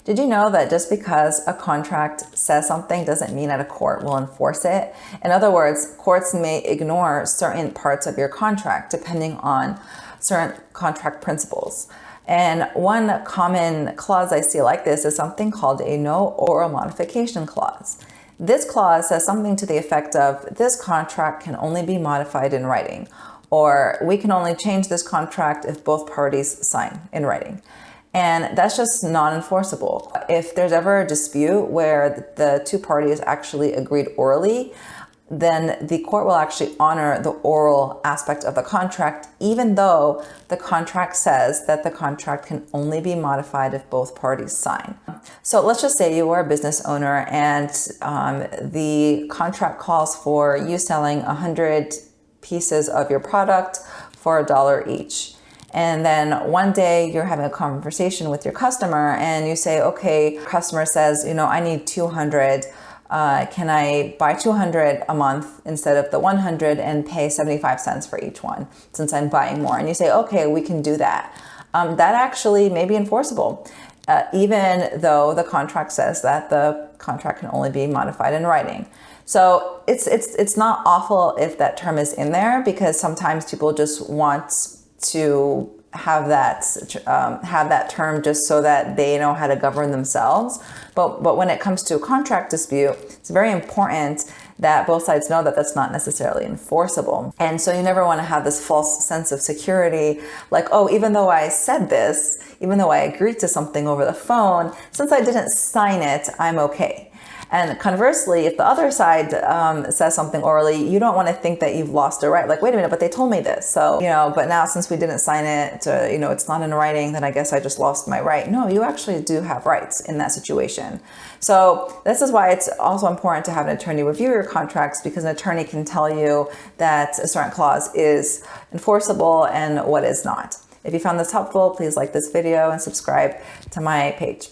Did you know that just because a contract says something doesn't mean that a court will enforce it? In other words, courts may ignore certain parts of your contract depending on certain contract principles. And one common clause I see like this is something called a no-oral-modification clause. This clause says something to the effect of, this contract can only be modified in writing, or we can only change this contract if both parties sign in writing. And that's just non-enforceable. If there's ever a dispute where the two parties actually agreed orally, then the court will actually honor the oral aspect of the contract, even though the contract says that the contract can only be modified if both parties sign. So let's just say you are a business owner and the contract calls for you selling 100 pieces of your product for $1 each. And then one day you're having a conversation with your customer and you say, okay, customer says, I need 200. Can I buy 200 a month instead of the 100 and pay 75 cents for each one since I'm buying more? And you say, okay, we can do that. That actually may be enforceable, even though the contract says that the contract can only be modified in writing. So it's not awful if that term is in there, because sometimes people just want to have that term just so that they know how to govern themselves. But when it comes to a contract dispute, it's very important that both sides know that that's not necessarily enforceable. And so you never want to have this false sense of security, like, oh, even though I said this, even though I agreed to something over the phone, since I didn't sign it, I'm okay. And conversely, if the other side says something orally, you don't want to think that you've lost a right. Like, wait a minute, but they told me this. So, but now since we didn't sign it, it's not in writing, then I guess I just lost my right. No, you actually do have rights in that situation. So this is why it's also important to have an attorney review your contracts, because an attorney can tell you that a certain clause is enforceable and what is not. If you found this helpful, please like this video and subscribe to my page.